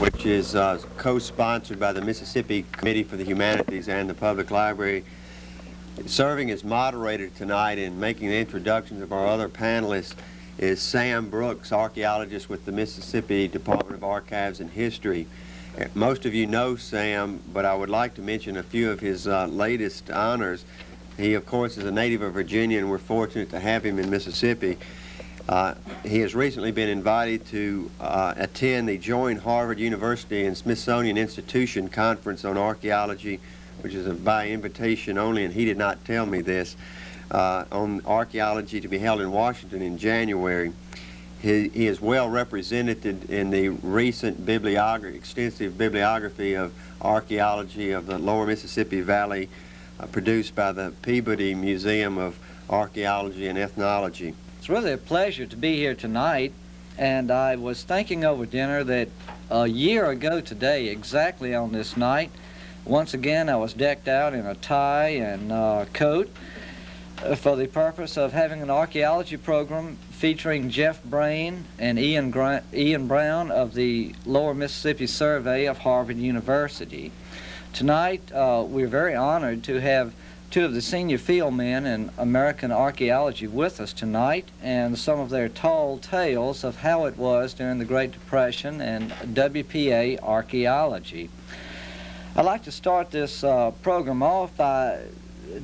which is co-sponsored by the Mississippi Committee for the Humanities and the Public Library. Serving as moderator tonight and making the introductions of our other panelists is Sam Brookes, archaeologist with the Mississippi Department of Archives and History. Most of you know Sam, but I would like to mention a few of his latest honors. He, of course, is a native of Virginia, and we're fortunate to have him in Mississippi. He has recently been invited to attend the joint Harvard University and Smithsonian Institution Conference on Archaeology, which is by invitation only, and he did not tell me this, on archaeology to be held in Washington in January. He is well represented in the recent extensive bibliography of archaeology of the lower Mississippi Valley produced by the Peabody Museum of Archaeology and Ethnology. It's really a pleasure to be here tonight, and I was thinking over dinner that a year ago today, exactly on this night, once again I was decked out in a tie and coat for the purpose of having an archaeology program featuring Jeff Brain and Ian Brown of the Lower Mississippi Survey of Harvard University. Tonight we're very honored to have two of the senior field men in American archaeology with us tonight, and some of their tall tales of how it was during the Great Depression and WPA archaeology. I'd like to start this program off by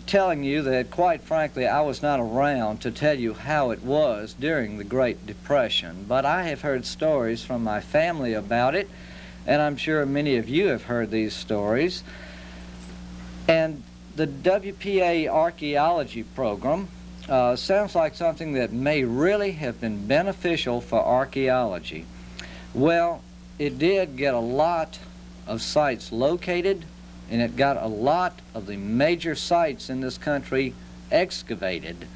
telling you that, quite frankly, I was not around to tell you how it was during the Great Depression, but I have heard stories from my family about it, and I'm sure many of you have heard these stories. And the WPA archaeology program sounds like something that may really have been beneficial for archaeology. Well, it did get a lot of sites located, and it got a lot of the major sites in this country excavated,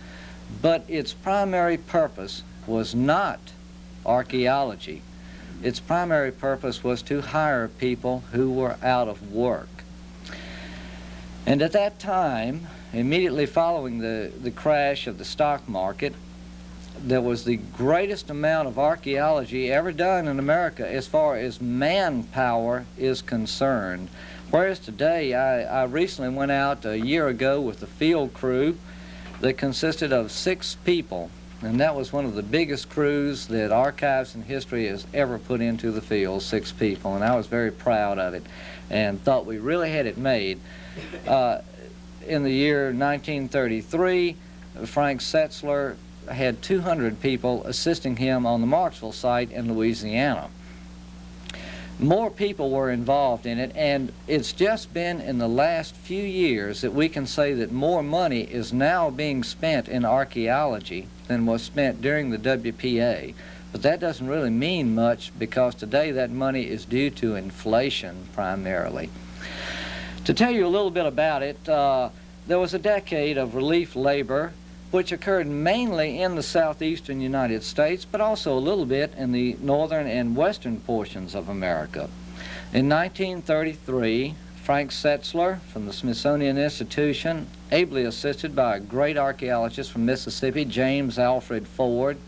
but its primary purpose was not archaeology. Its primary purpose was to hire people who were out of work. And at that time, immediately following the crash of the stock market, there was the greatest amount of archaeology ever done in America as far as manpower is concerned. Whereas today, I recently went out a year ago with a field crew that consisted of 6 people, and that was one of the biggest crews that Archives and History has ever put into the field, 6 people, and I was very proud of it and thought we really had it made. In the year 1933, Frank Setzler had 200 people assisting him on the Marksville site in Louisiana. More people were involved in it, and it's just been in the last few years that we can say that more money is now being spent in archaeology than was spent during the WPA. But that doesn't really mean much, because today that money is due to inflation primarily. To tell you a little bit about it, there was a decade of relief labor which occurred mainly in the southeastern United States, but also a little bit in the northern and western portions of America. In 1933, Frank Setzler from the Smithsonian Institution, ably assisted by a great archaeologist from Mississippi, James Alfred Ford,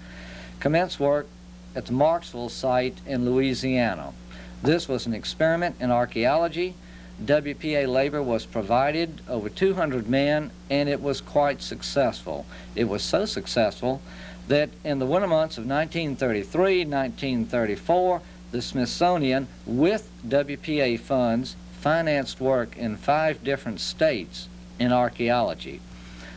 commenced work at the Marksville site in Louisiana. This was an experiment in archaeology. WPA labor was provided, over 200 men, and it was quite successful. It was so successful that in the winter months of 1933, 1934, the Smithsonian, with WPA funds, financed work in 5 different states in archaeology.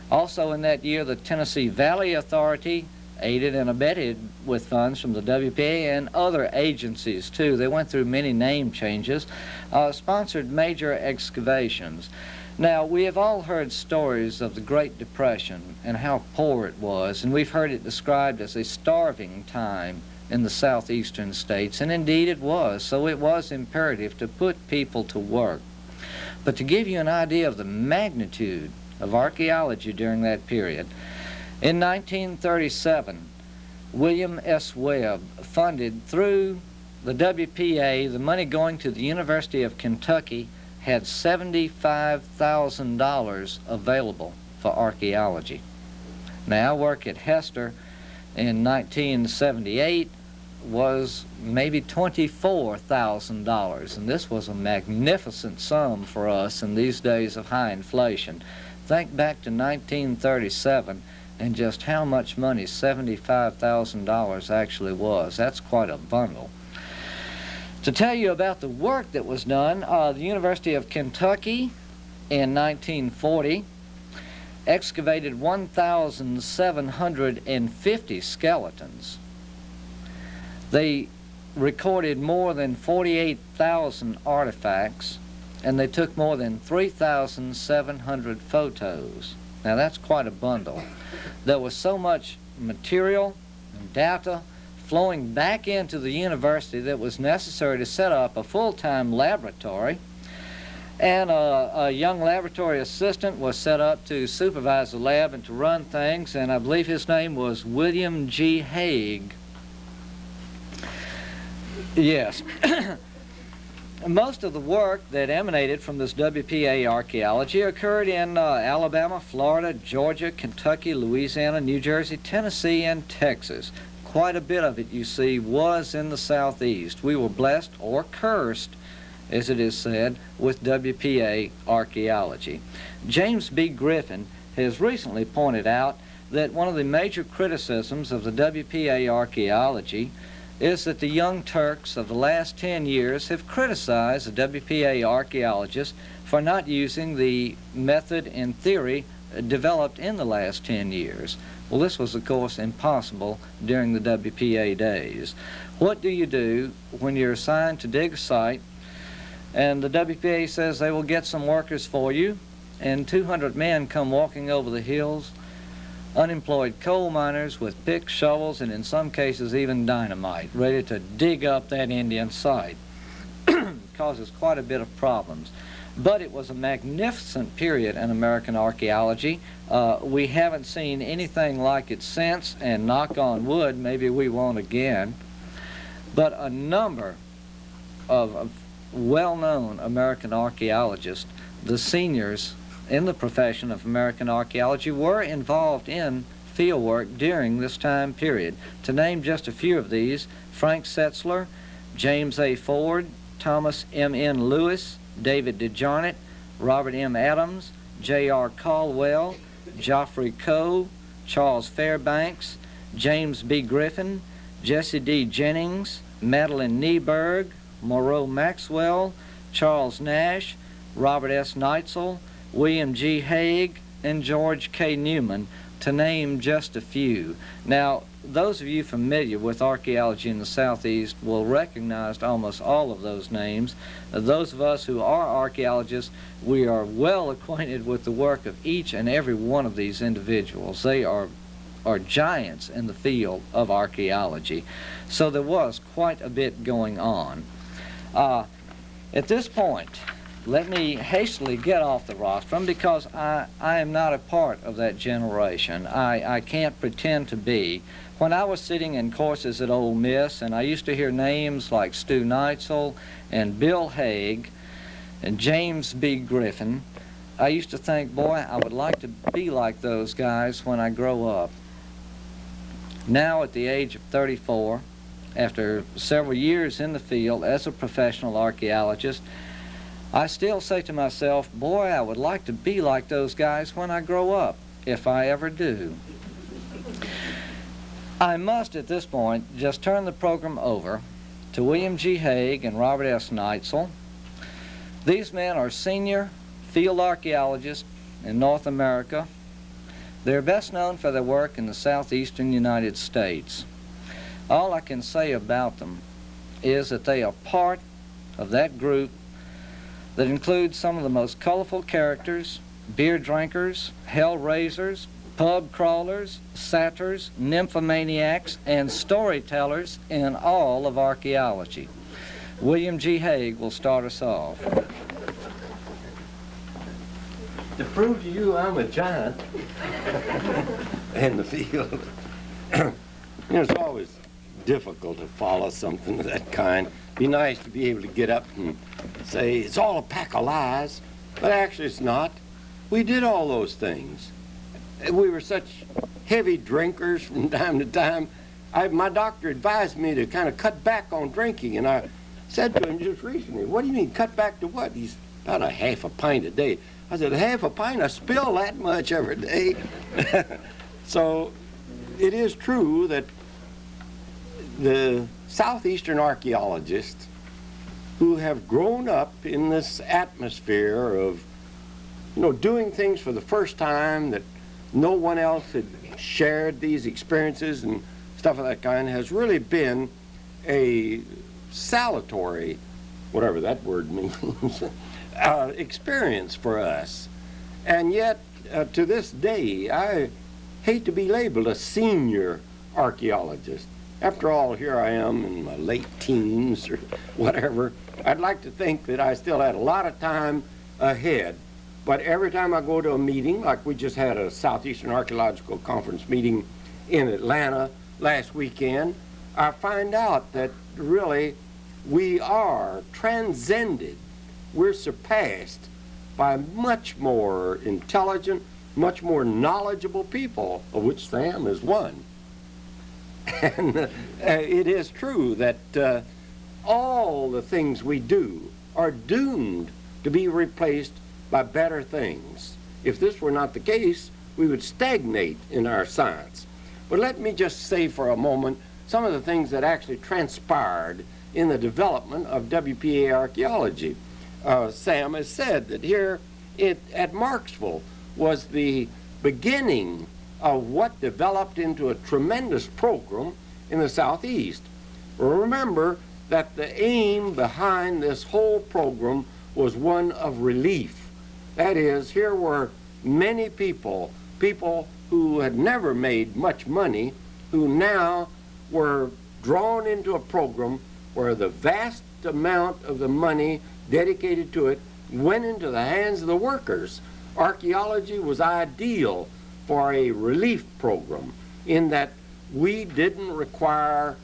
Also in that year, the Tennessee Valley Authority aided and abetted with funds from the WPA and other agencies too. They went through many name changes, sponsored major excavations. Now, we have all heard stories of the Great Depression and how poor it was, and we've heard it described as a starving time in the southeastern states, and indeed it was. So it was imperative to put people to work. But to give you an idea of the magnitude of archaeology during that period, in 1937, William S. Webb funded through the WPA, the money going to the University of Kentucky, had $75,000 available for archaeology. Now, I work at Hester in 1978. was maybe $24,000, and this was a magnificent sum for us in these days of high inflation. Think back to 1937 and just how much money $75,000 actually was. That's quite a bundle. To tell you about the work that was done, the University of Kentucky in 1940 excavated 1,750 skeletons. They recorded more than 48,000 artifacts, and they took more than 3,700 photos. Now that's quite a bundle. There was so much material and data flowing back into the university that was necessary to set up a full-time laboratory, and a young laboratory assistant was set up to supervise the lab and to run things, and I believe his name was William G. Haag. Yes. Most of the work that emanated from this WPA archaeology occurred in Alabama, Florida, Georgia, Kentucky, Louisiana, New Jersey, Tennessee, and Texas. Quite a bit of it, you see, was in the southeast. We were blessed or cursed, as it is said, with WPA archaeology. James B. Griffin has recently pointed out that one of the major criticisms of the WPA archaeology is that the Young Turks of the last 10 years have criticized the WPA archaeologists for not using the method and theory developed in the last 10 years. Well, this was, of course, impossible during the WPA days. What do you do when you're assigned to dig a site and the WPA says they will get some workers for you, and 200 men come walking over the hills, unemployed coal miners with picks, shovels, and in some cases even dynamite, ready to dig up that Indian site? Causes quite a bit of problems. But it was a magnificent period in American archaeology. We haven't seen anything like it since, and knock on wood, maybe we won't again. But a number of well-known American archaeologists, the seniors in the profession of American archaeology, were involved in fieldwork during this time period. To name just a few of these: Frank Setzler, James A. Ford, Thomas M.N. Lewis, David DeJarnett, Robert M. Adams, J.R. Caldwell, Geoffrey Coe, Charles Fairbanks, James B. Griffin, Jesse D. Jennings, Madeline Nieberg, Moreau Maxwell, Charles Nash, Robert S. Neitzel, William G. Haag, and George K. Newman, to name just a few. Now, those of you familiar with archaeology in the Southeast will recognize almost all of those names. Those of us who are archaeologists, we are well acquainted with the work of each and every one of these individuals. They are giants in the field of archaeology. So there was quite a bit going on. At this point, let me hastily get off the rostrum, because I am not a part of that generation. I can't pretend to be. When I was sitting in courses at Ole Miss, and I used to hear names like Stu Neitzel and Bill Haag and James B. Griffin, I used to think, boy, I would like to be like those guys when I grow up. Now, at the age of 34, after several years in the field as a professional archaeologist, I still say to myself, boy, I would like to be like those guys when I grow up, if I ever do. I must, at this point, just turn the program over to William G. Haag and Robert S. Neitzel. These men are senior field archaeologists in North America. They're best known for their work in the southeastern United States. All I can say about them is that they are part of that group that includes some of the most colorful characters: beer drinkers, hell raisers, pub crawlers, satyrs, nymphomaniacs, and storytellers in all of archaeology. William G. Haag will start us off. To prove to you I'm a giant in the field. It's always difficult to follow something of that kind. Be nice to be able to get up and say it's all a pack of lies, but actually it's not. We did all those things. We were such heavy drinkers from time to time my doctor advised me to kind of cut back on drinking, and I said to him just recently, what do you mean, cut back to what? He's about a half a pint a day. I said, half a pint? I spill that much every day. So it is true that the southeastern archaeologists who have grown up in this atmosphere of, doing things for the first time that no one else had shared these experiences and stuff of that kind has really been a salutary, whatever that word means, experience for us. And yet, to this day, I hate to be labeled a senior archaeologist. After all, here I am in my late teens or whatever. I'd like to think that I still had a lot of time ahead. But every time I go to a meeting, like we just had a Southeastern Archaeological Conference meeting in Atlanta last weekend, I find out that really we are transcended. We're surpassed by much more intelligent, much more knowledgeable people, of which Sam is one. And it is true that all the things we do are doomed to be replaced by better things. If this were not the case, we would stagnate in our science. But let me just say for a moment some of the things that actually transpired in the development of WPA archaeology. Sam has said that here at Marksville was the beginning of what developed into a tremendous program in the Southeast. Remember that the aim behind this whole program was one of relief. That is, here were many people who had never made much money, who now were drawn into a program where the vast amount of the money dedicated to it went into the hands of the workers. Archaeology was ideal for a relief program in that we didn't require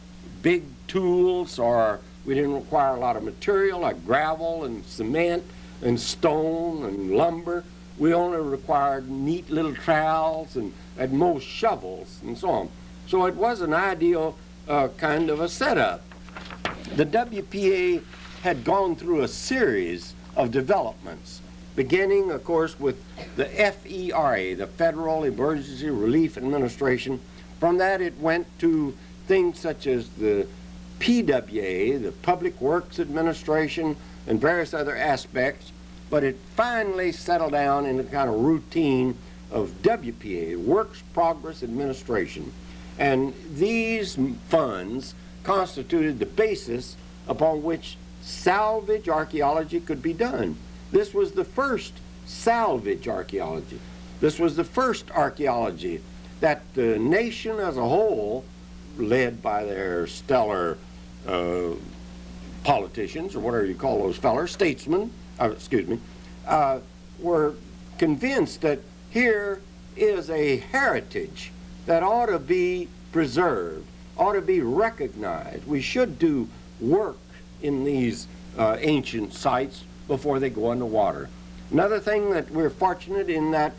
big tools, or we didn't require a lot of material like gravel and cement and stone and lumber. We only required neat little trowels and at most shovels and so on. So it was an ideal kind of a setup. The WPA had gone through a series of developments, beginning, of course, with the FERA, the Federal Emergency Relief Administration. From that, it went to things such as the PWA, the Public Works Administration, and various other aspects, but it finally settled down in the kind of routine of WPA, Works Progress Administration. And these funds constituted the basis upon which salvage archaeology could be done. This was the first salvage archaeology. This was the first archaeology that the nation as a whole, led by their stellar politicians, or whatever you call those fellers, statesmen, were convinced that here is a heritage that ought to be preserved, ought to be recognized. We should do work in these ancient sites before they go underwater. Another thing that we're fortunate in that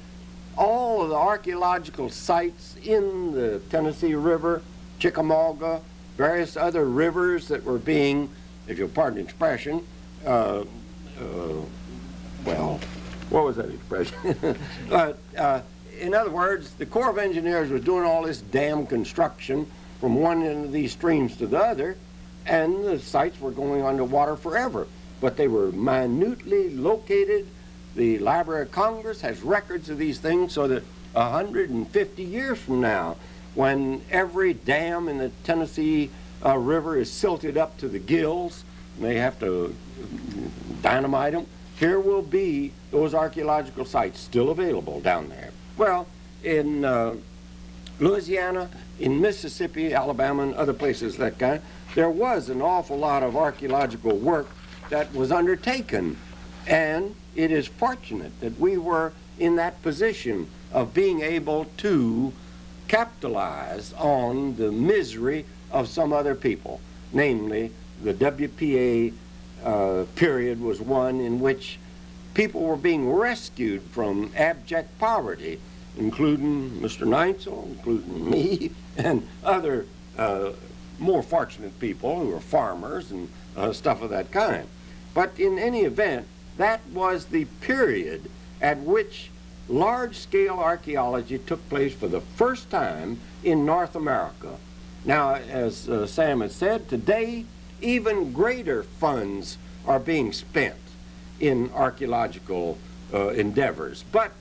all of the archaeological sites in the Tennessee River, Chickamauga, various other rivers that were being, if you'll pardon the expression, well, what was that expression? In other words, the Corps of Engineers was doing all this dam construction from one end of these streams to the other, and the sites were going underwater forever. But they were minutely located. The Library of Congress has records of these things so that 150 years from now, when every dam in the Tennessee River is silted up to the gills, and they have to dynamite them, here will be those archaeological sites still available down there. Well, in Louisiana, in Mississippi, Alabama, and other places that kind, there was an awful lot of archaeological work that was undertaken. And it is fortunate that we were in that position of being able to capitalize on the misery of some other people. Namely, the WPA period was one in which people were being rescued from abject poverty, including Mr. Neitzel, including me, and other more fortunate people who were farmers and stuff of that kind. But in any event, that was the period at which large-scale archaeology took place for the first time in North America. Now, as Sam has said, today even greater funds are being spent in archaeological endeavors. But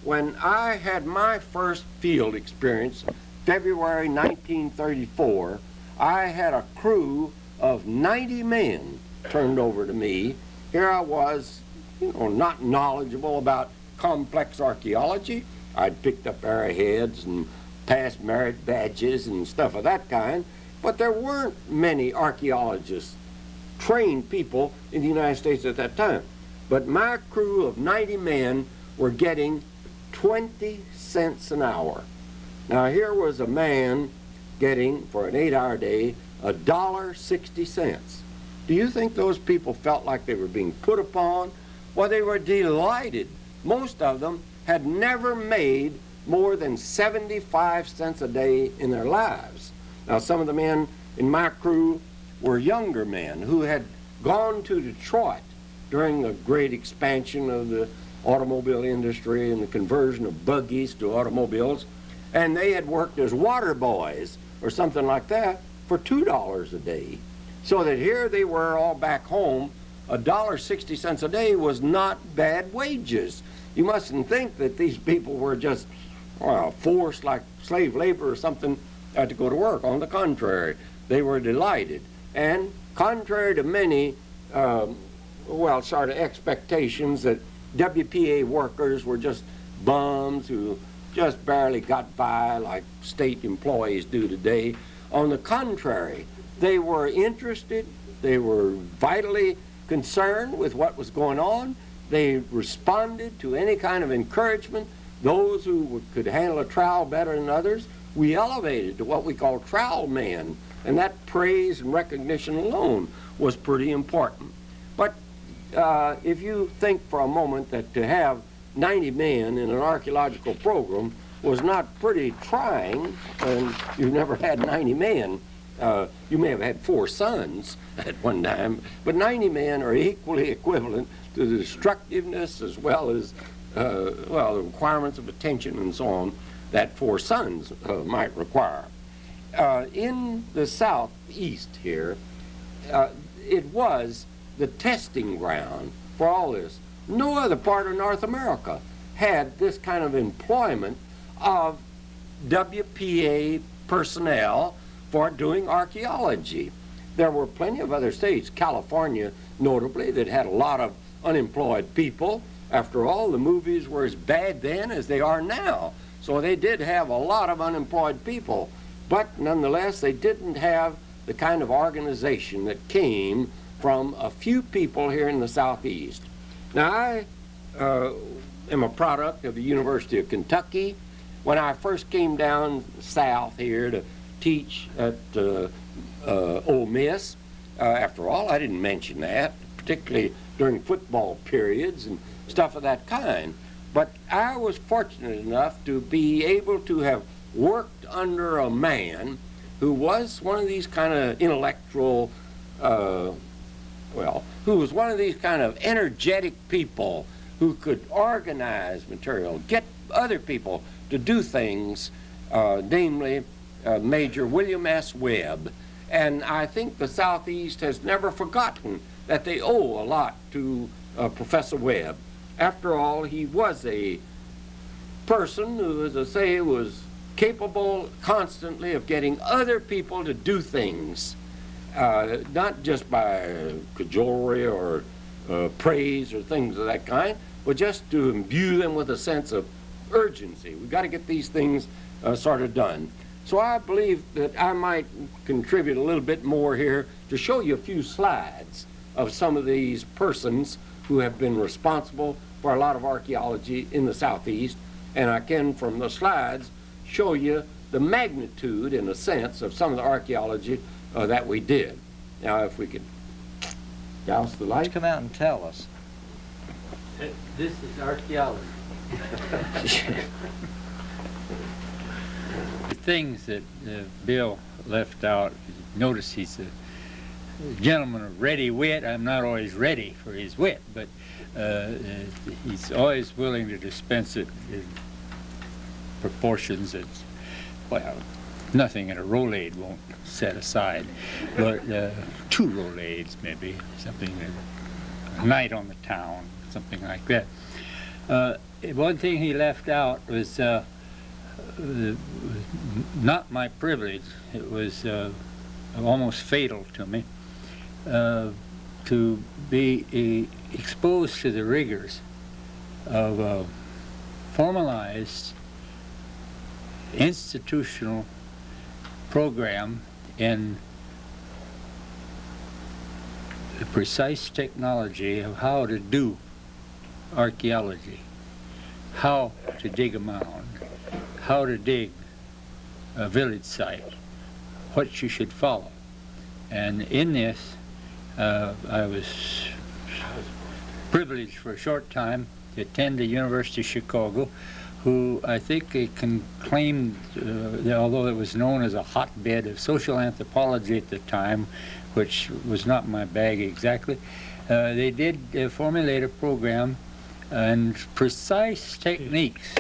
when I had my first field experience, February 1934, I had a crew of 90 men turned over to me. Here I was, not knowledgeable about complex archaeology. I'd picked up arrowheads and passed merit badges and stuff of that kind, but there weren't many archaeologists, trained people in the United States at that time. But my crew of 90 men were getting 20 cents an hour. Now here was a man getting, for an 8-hour day, $1.60. Do you think those people felt like they were being put upon? Well, they were delighted. Most of them had never made more than 75 cents a day in their lives. Now, some of the men in my crew were younger men who had gone to Detroit during the great expansion of the automobile industry and the conversion of buggies to automobiles, and they had worked as water boys or something like that for $2 a day. So that here they were all back home. $1.60 a day was not bad wages. You mustn't think that these people were just forced like slave labor or something to go to work. On the contrary, they were delighted. And contrary to many, sort of expectations that WPA workers were just bums who just barely got by like state employees do today, on the contrary, they were interested, they were vitally concerned with what was going on. They responded to any kind of encouragement. Those who could handle a trowel better than others, we elevated to what we call trowel men, and that praise and recognition alone was pretty important. But if you think for a moment that to have 90 men in an archaeological program was not pretty trying, and you've never had 90 men, you may have had 4 sons at one time, but 90 men are equally equivalent to the destructiveness as well as the requirements of attention and so on that 4 sons might require. In the southeast here, it was the testing ground for all this. No other part of North America had this kind of employment of WPA personnel for doing archaeology. There were plenty of other states, California notably, that had a lot of unemployed people. After all, the movies were as bad then as they are now. So they did have a lot of unemployed people. But nonetheless, they didn't have the kind of organization that came from a few people here in the Southeast. Now, I am a product of the University of Kentucky. When I first came down south here to teach at Ole Miss, after all, I didn't mention that, particularly during football periods and stuff of that kind. But I was fortunate enough to be able to have worked under a man who was one of these kind of intellectual, who was one of these kind of energetic people who could organize material, get other people to do things, namely Major William S. Webb. And I think the Southeast has never forgotten that they owe a lot to Professor Webb. After all, he was a person who, as I say, was capable constantly of getting other people to do things, not just by cajolery or praise or things of that kind, but just to imbue them with a sense of urgency. We've got to get these things sort of done. So I believe that I might contribute a little bit more here to show you a few slides of some of these persons who have been responsible for a lot of archaeology in the Southeast. And I can, from the slides, show you the magnitude, in a sense, of some of the archaeology that we did. Now, if we could douse the light. Come out and tell us. This is archaeology. things that Bill left out. Notice he's a gentleman of ready wit. I'm not always ready for his wit, but he's always willing to dispense it in proportions that, well, nothing in a rollade won't set aside. But 2 rollades, maybe, something, a night on the town, something like that. One thing he left out was not my privilege. It was almost fatal to me to be exposed to the rigors of a formalized institutional program in the precise technology of how to do archaeology, how to dig a mound, how to dig a village site, what you should follow. And in this, I was privileged for a short time to attend the University of Chicago, who I think can claim, although it was known as a hotbed of social anthropology at the time, which was not my bag exactly, they did formulate a program and precise techniques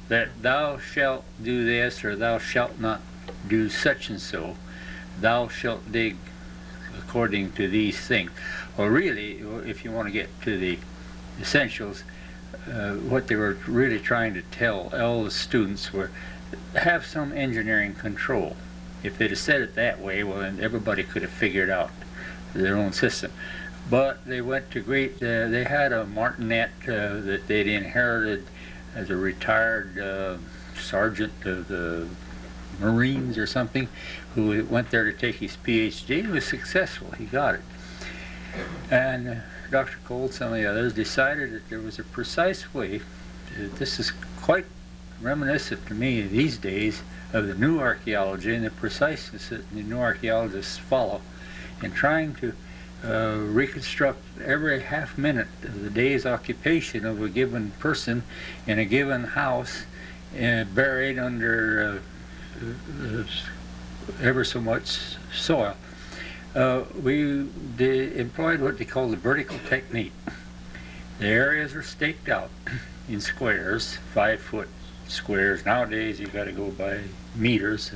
that thou shalt do this or thou shalt not do such and so, thou shalt dig according to these things. Or really, if you want to get to the essentials, what they were really trying to tell all the students were have some engineering control. If they'd have said it that way, well, then everybody could have figured out their own system. But they went to great, they had a martinet that they'd inherited as a retired sergeant of the Marines or something, who went there to take his PhD. He was successful, he got it. And Dr. Cole, some of the others, decided that there was a precise way, this is quite reminiscent to me these days of the new archaeology and the preciseness that the new archaeologists follow in trying to reconstruct every half minute of the day's occupation of a given person in a given house, buried under ever so much soil. We employed what they call the vertical technique. The areas are staked out in squares, 5-foot squares. Nowadays you got to go by meters.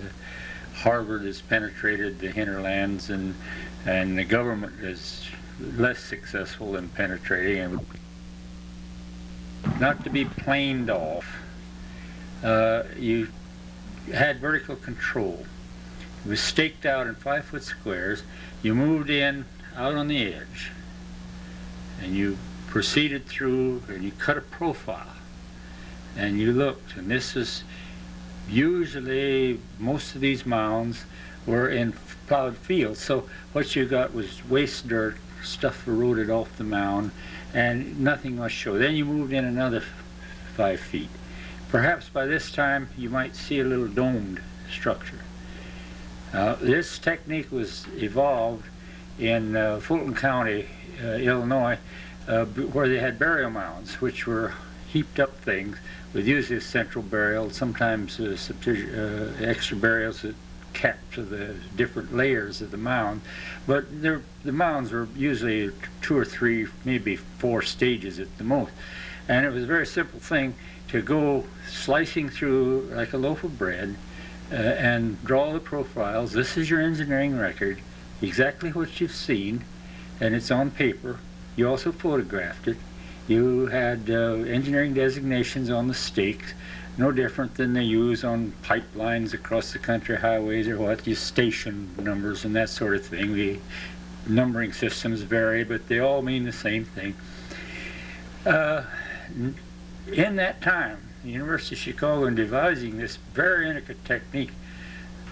Harvard has penetrated the hinterlands, and the government is less successful in penetrating. And not to be planed off, you had vertical control. It was staked out in 5-foot squares. You moved in out on the edge, and you proceeded through, and you cut a profile, and you looked. And this is usually, most of these mounds were in plowed fields, so what you got was waste dirt, stuff eroded off the mound, and nothing must show. Then you moved in another 5 feet. Perhaps by this time you might see a little domed structure. This technique was evolved in Fulton County, Illinois, where they had burial mounds, which were heaped up things with usually a central burial, sometimes extra burials that kept to the different layers of the mound. But the mounds were usually 2 or 3, maybe 4 stages at the most. And it was a very simple thing to go slicing through like a loaf of bread and draw the profiles. This is your engineering record, exactly what you've seen, and it's on paper. You also photographed it. You had engineering designations on the stakes, no different than they use on pipelines across the country, highways or what, you station numbers and that sort of thing. The numbering systems vary, but they all mean the same thing. In that time, the University of Chicago, in devising this very intricate technique,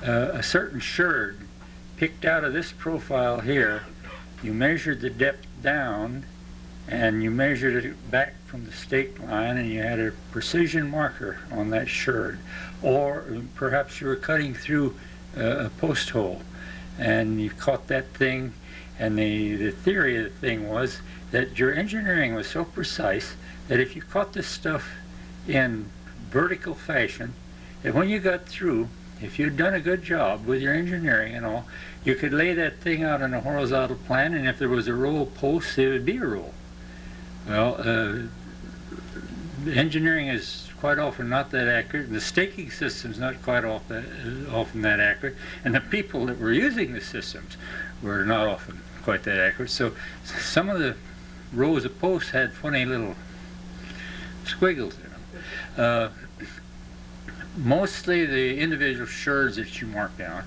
a certain sherd picked out of this profile here, you measured the depth down, and you measured it back from the stake line, and you had a precision marker on that sherd. Or perhaps you were cutting through a post hole, and you caught that thing, and the theory of the thing was that your engineering was so precise that if you caught this stuff in vertical fashion that when you got through, if you'd done a good job with your engineering and all, you could lay that thing out on a horizontal plan, and if there was a row of posts, it would be a row. Well, engineering is quite often not that accurate. The staking system's not quite often that accurate, and the people that were using the systems were not often quite that accurate. So some of the rows of posts had funny little squiggles in them. Mostly the individual sherds that you marked down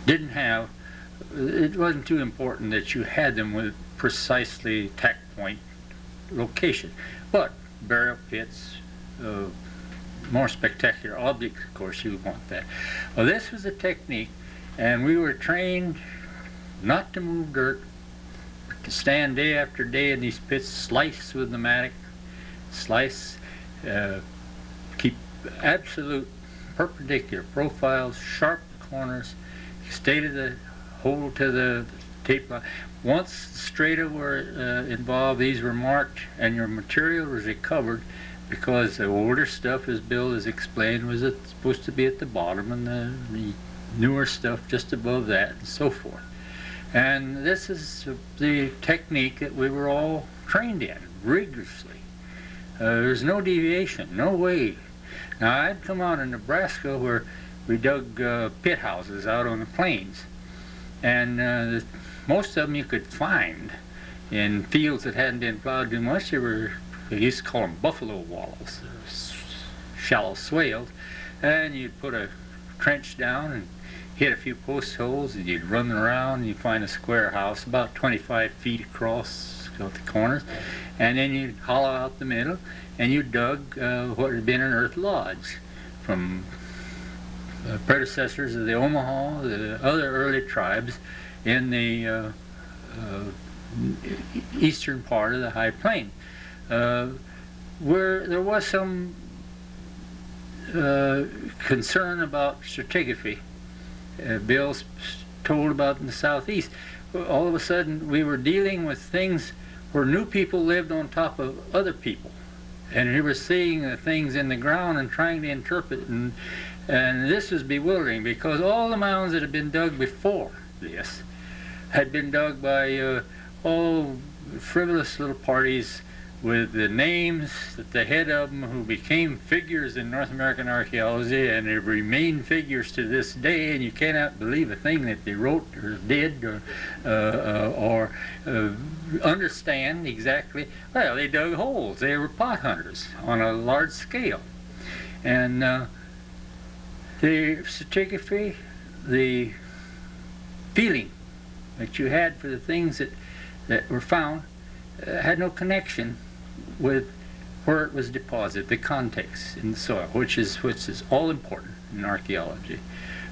didn't have, it wasn't too important that you had them with precisely tack point location. But burial pits, more spectacular objects, of course, you want that. Well, this was a technique, and we were trained not to move dirt, but to stand day after day in these pits, slice with the mattock, slice, keep absolute perpendicular profiles, sharp corners, stay to the hold to the tape line. Once strata were involved, these were marked, and your material was recovered, because the older stuff, as Bill has explained, was supposed to be at the bottom, and the newer stuff just above that, and so forth. And this is the technique that we were all trained in rigorously. There's no deviation, no way. Now, I'd come out in Nebraska where we dug pit houses out on the plains, and most of them you could find in fields that hadn't been plowed too much. They used to call them buffalo wallows, shallow swales, and you'd put a trench down and hit a few post holes, and you'd run around and you'd find a square house about 25 feet across out the corners, and then you'd hollow out the middle, and you dug what had been an earth lodge from predecessors of the Omaha, the other early tribes in the eastern part of the High Plains, where there was some concern about stratigraphy. Bill's told about in the southeast. All of a sudden we were dealing with things where new people lived on top of other people, and we were seeing the things in the ground and trying to interpret, and this was bewildering, because all the mounds that had been dug before this had been dug by frivolous little parties with the names at the head of them who became figures in North American archaeology, and they remain figures to this day, and you cannot believe a thing that they wrote or did or understand exactly. Well, they dug holes. They were pot hunters on a large scale. And the stratigraphy, the feeling that you had for the things that were found had no connection with where it was deposited, the context in the soil, which is all important in archaeology.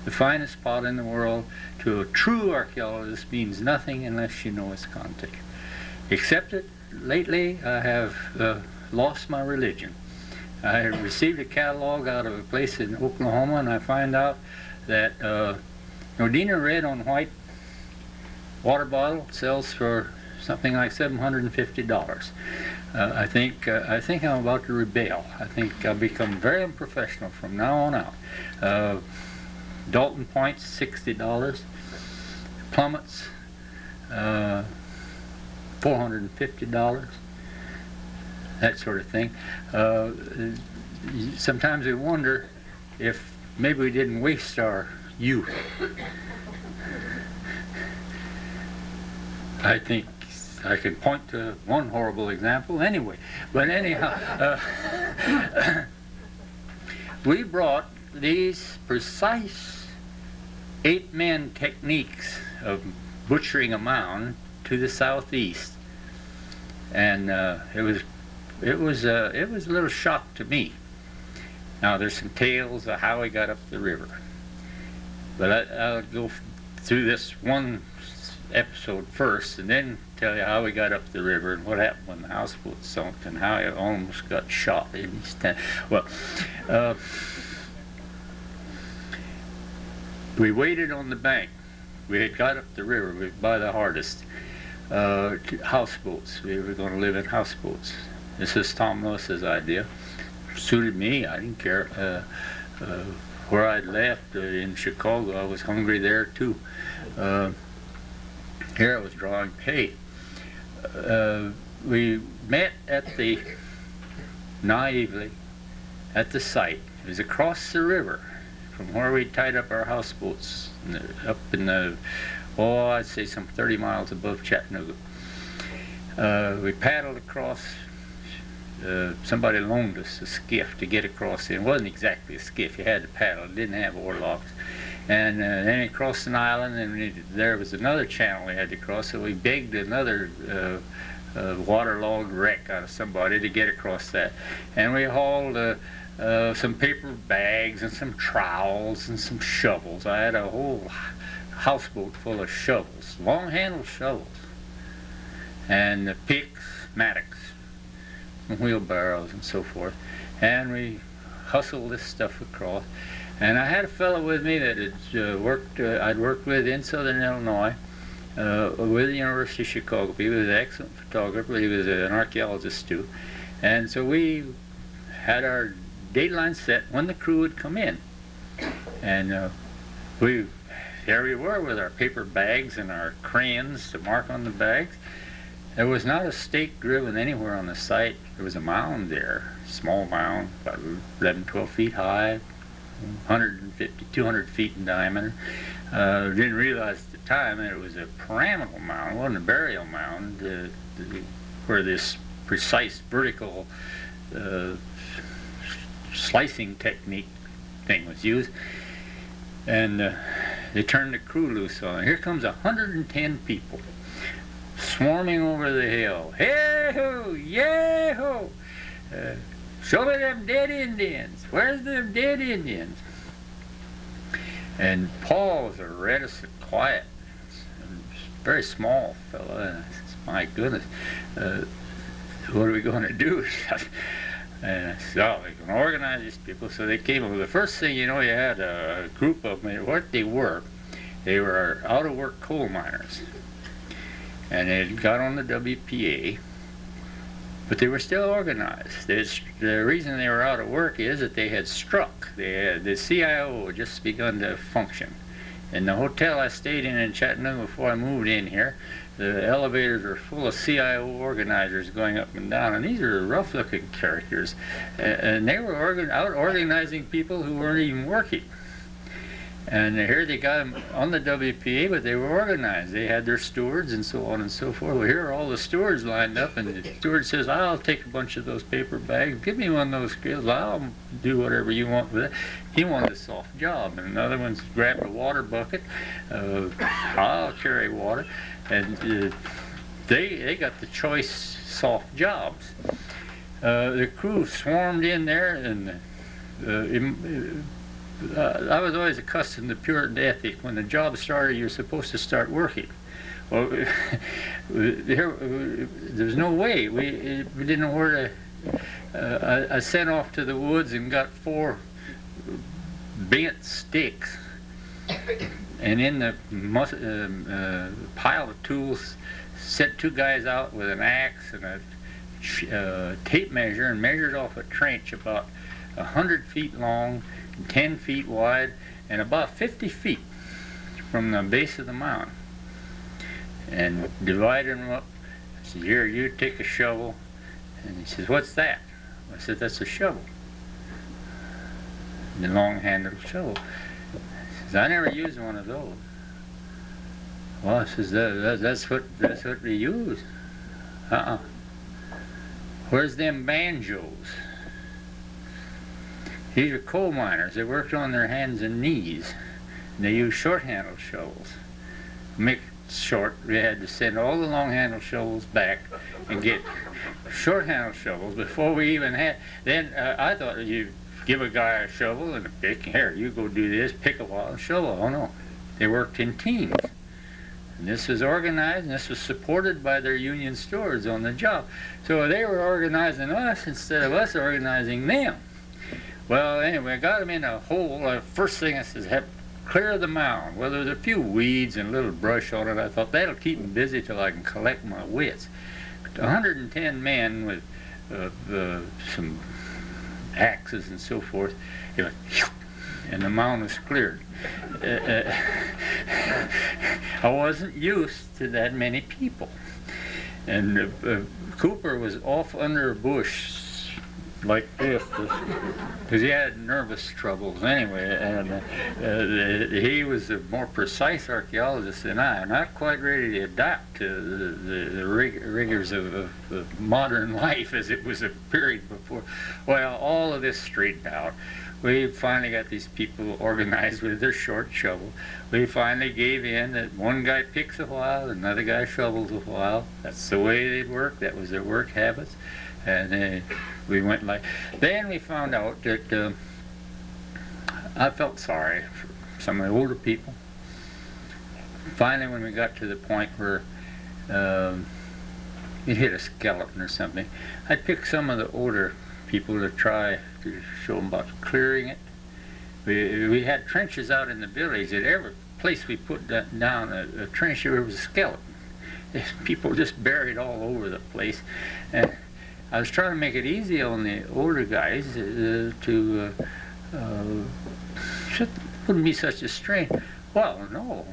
The finest spot in the world to a true archaeologist means nothing unless you know its context. Except that lately I have lost my religion. I received a catalog out of a place in Oklahoma, and I find out that Nodina Red on White water bottle sells for something like $750. I think I'm about to rebel. I think I'll become very unprofessional from now on out. Dalton Point's $60. Plummets, $450. That sort of thing. Sometimes we wonder if maybe we didn't waste our youth. I think I can point to one horrible example anyway. But anyhow, we brought these precise 8-man techniques of butchering a mound to the southeast, and it was a little shock to me. Now there's some tales of how we got up the river, but I'll go through this one episode first, and then tell you how we got up the river and what happened when the houseboat sunk and how I almost got shot in his tent. Well, we waited on the bank. We had got up the river by the hardest. Houseboats. We were going to live in houseboats. This is Tom Lewis's idea. Suited me. I didn't care. Where I'd left in Chicago, I was hungry there too. Here I was drawing pay. We met naively at the site. It was across the river from where we tied up our houseboats, up in the, I'd say some 30 miles above Chattanooga. We paddled across. Somebody loaned us a skiff to get across. It wasn't exactly a skiff. You had to paddle. It didn't have oarlocks. And then we crossed an island, and there was another channel we had to cross, so we begged another waterlogged wreck out of somebody to get across that. And we hauled some paper bags and some trowels and some shovels. I had a whole houseboat full of shovels, long-handled shovels, and picks, mattocks, and wheelbarrows and so forth. And we hustled this stuff across. And I had a fellow with me that had I'd worked with in Southern Illinois, with the University of Chicago. He was an excellent photographer. He was an archaeologist too. And so we had our dateline set when the crew would come in. And there we were with our paper bags and our crayons to mark on the bags. There was not a stake driven anywhere on the site. There was a mound there, small mound, about 11, 12 feet high, 150, 200 feet in diameter. Didn't realize at the time that it was a pyramidal mound. It wasn't a burial mound, where this precise vertical slicing technique thing was used. And they turned the crew loose on it. Here comes 110 people swarming over the hill. Hey-ho! Yay-ho! Show me them dead Indians. Where's them dead Indians? And Paul was a reticent, quiet, very small fellow. And I said, my goodness, what are we going to do? And I said, oh, we can organize these people. So they came over. The first thing you know, you had a group of them. What they were out-of-work coal miners. And they had got on the WPA, but they were still organized. The reason they were out of work is that they had struck. The CIO had just begun to function. In the hotel I stayed in Chattanooga before I moved in here, the elevators were full of CIO organizers going up and down, and these are rough-looking characters. And they were out organizing people who weren't even working. And here they got them on the WPA, but they were organized. They had their stewards and so on and so forth. Well, here are all the stewards lined up, and the steward says, I'll take a bunch of those paper bags. Give me one of those skills. I'll do whatever you want with it. He wanted a soft job. And another one's grabbed a water bucket. I'll carry water. And they got the choice soft jobs. The crew swarmed in there, and I was always accustomed to Puritan ethic. When the job started, you're supposed to start working. Well, there's no way. We didn't know where to. I sent off to the woods and got 4 bent sticks, and in the pile of tools, sent 2 guys out with an axe and a tape measure and measured off a trench about 100 feet long, 10 feet wide, and about 50 feet from the base of the mound, and divided them up. I said, here, you take a shovel. And he says, what's that? I said, that's a shovel, the long-handled shovel. He says, I never used one of those. Well, I says, that's what we use. Where's them banjos? These are coal miners. They worked on their hands and knees. And they used short-handled shovels. Make it short, we had to send all the long-handled shovels back and get short-handled shovels before we even had. Then I thought you give a guy a shovel and a pick. Here, you go do this, pick a while, and shovel. Oh no, they worked in teams. And this was organized, and this was supported by their union stewards on the job. So they were organizing us instead of us organizing them. Well, anyway, I got them in a hole. First thing I said, clear the mound. Well, there was a few weeds and a little brush on it. I thought that'll keep them busy till I can collect my wits. But 110 men with some axes and so forth. It went, and the mound was cleared. I wasn't used to that many people. And Cooper was off under a bush like this, because he had nervous troubles anyway, and he was a more precise archaeologist than I. I'm not quite ready to adapt to the rigors of modern life as it was a period before. Well, all of this straightened out. We finally got these people organized with their short shovel. We finally gave in that one guy picks a while, another guy shovels a while. That's the way they'd work. That was their work habits. And we went like, then we found out that I felt sorry for some of the older people. Finally, when we got to the point where it hit a skeleton or something, I picked some of the older people to try to show them about clearing it. We had trenches out in the village. At every place we put down a trench, there was a skeleton. People just buried all over the place. And I was trying to make it easy on the older guys to wouldn't be such a strain. Well, no.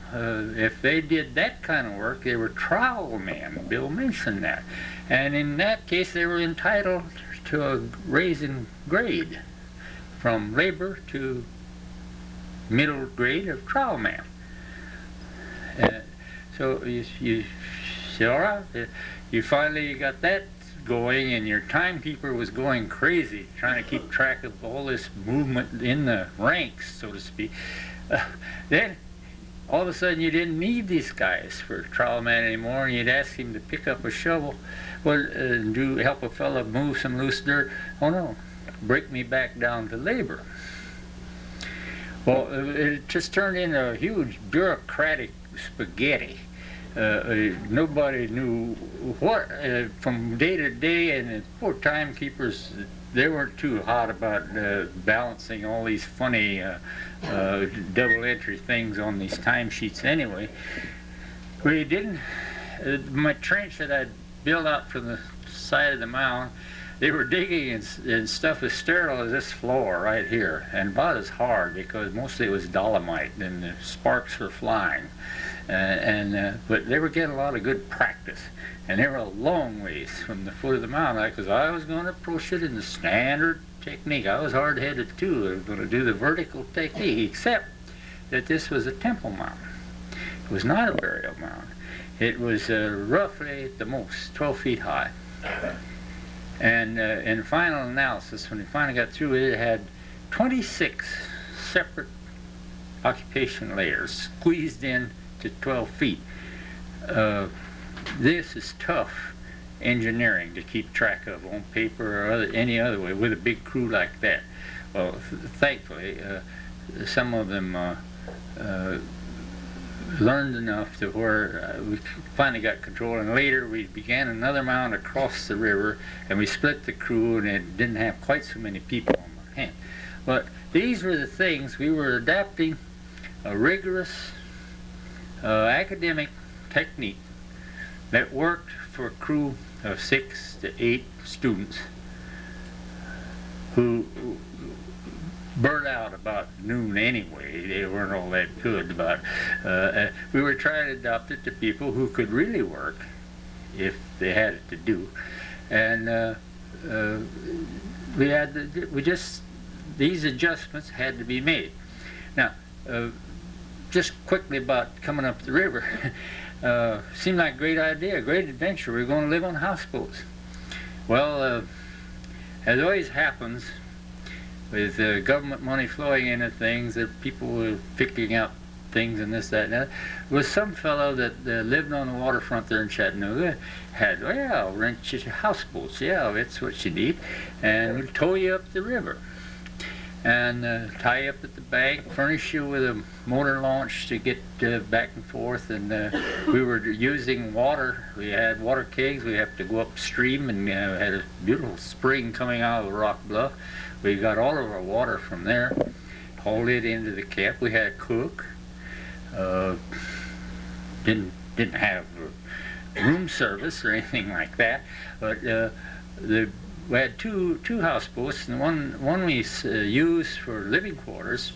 If they did that kind of work, they were trial men. Bill mentioned that. And in that case, they were entitled to a raise in grade from labor to middle grade of trial man. So you say, all right, you finally got that going, and your timekeeper was going crazy trying to keep track of all this movement in the ranks, so to speak. Then all of a sudden you didn't need these guys for trial man anymore, and you'd ask him to pick up a shovel, well, help a fellow move some loose dirt. Oh no, break me back down to labor. Well, it just turned into a huge bureaucratic spaghetti. Nobody knew what, from day to day, and the poor timekeepers, they weren't too hot about balancing all these funny double entry things on these timesheets anyway. We didn't, my trench that I'd built out from the side of the mound, they were digging and stuff as sterile as this floor right here, and about as hard, because mostly it was dolomite and the sparks were flying. But they were getting a lot of good practice, and they were a long ways from the foot of the mountain, because I was going to approach it in the standard technique. I was hard-headed too. I was going to do the vertical technique, except that this was a temple mound. It was not a burial mound. It was roughly at the most 12 feet high. And in final analysis, when we finally got through it, it had 26 separate occupation layers squeezed in to 12 feet. This is tough engineering to keep track of on paper or any other way with a big crew like that. Well, thankfully, some of them learned enough to where we finally got control, and later we began another mound across the river, and we split the crew, and it didn't have quite so many people on my hand. But these were the things we were adapting: a rigorous academic technique that worked for a crew of 6 to 8 students who burned out about noon anyway. They weren't all that good, but we were trying to adopt it to people who could really work if they had it to do. And these adjustments had to be made. Now, just quickly about coming up the river. Seemed like a great idea, a great adventure. We were going to live on houseboats. Well, as always happens with government money flowing into things, that people were figuring out things and this, that, and that. There was some fellow that lived on the waterfront there in Chattanooga, had, well, rent your houseboats. Yeah, that's what you need. And we'll tow you up the river and tie you up at the bank, furnish you with a motor launch to get back and forth. And we were using water. We had water kegs. We have to go upstream, and had a beautiful spring coming out of the rock bluff. We got all of our water from there, hauled it into the camp. We had a cook. Didn't have room service or anything like that, but the we had two houseboats, and one we used for living quarters.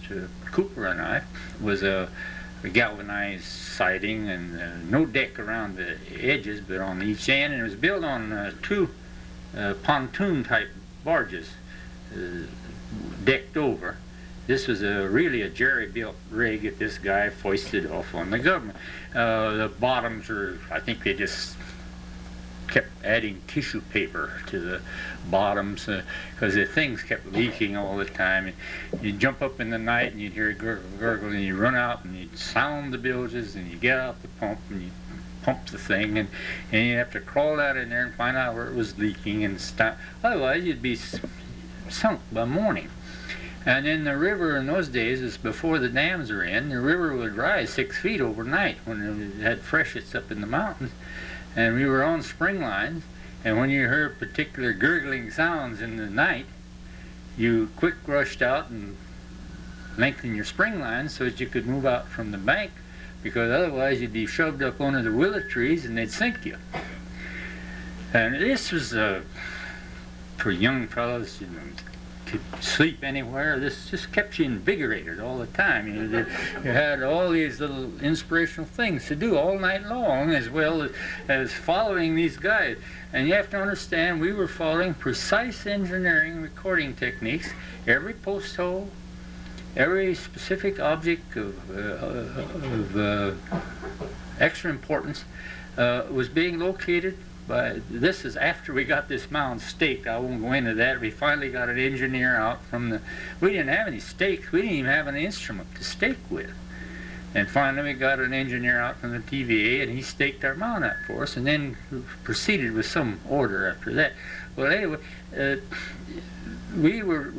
Cooper and I was a galvanized siding and no deck around the edges, but on each end, and it was built on two pontoon type barges decked over. This was really a jerry-built rig that this guy foisted off on the government. The bottoms were, I think they just kept adding tissue paper to the bottoms because the things kept leaking all the time. And you'd jump up in the night and you'd hear it gurgle, gurgle, and you'd run out and you'd sound the bilges and you'd get out the pump and you'd pump the thing, and you'd have to crawl out in there and find out where it was leaking and stop. Otherwise, you'd be sunk by morning. And in the river in those days, is before the dams were in, the river would rise 6 feet overnight when it had freshets up in the mountains. And we were on spring lines, and when you heard particular gurgling sounds in the night, you quick rushed out and lengthened your spring lines so that you could move out from the bank, because otherwise you'd be shoved up under the willow trees and they'd sink you. And this was for young fellows, you know, could sleep anywhere. This just kept you invigorated all the time. You had all these little inspirational things to do all night long, as well as following these guys. And you have to understand, we were following precise engineering recording techniques. Every post hole, every specific object of extra importance was being located. But this is after we got this mound staked. I won't go into that. We finally got an engineer out from the... We didn't have any stakes. We didn't even have an instrument to stake with. And finally we got an engineer out from the TVA, and he staked our mound out for us, and then proceeded with some order after that. Well, anyway, we were...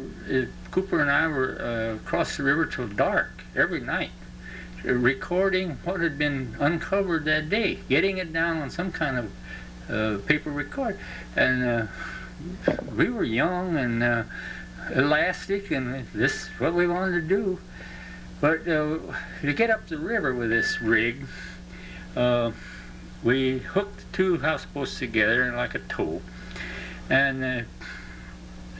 Cooper and I were across the river till dark every night, recording what had been uncovered that day, getting it down on some kind of paper record. And we were young and elastic, and this is what we wanted to do. But to get up the river with this rig, we hooked two houseboats together like a tow, and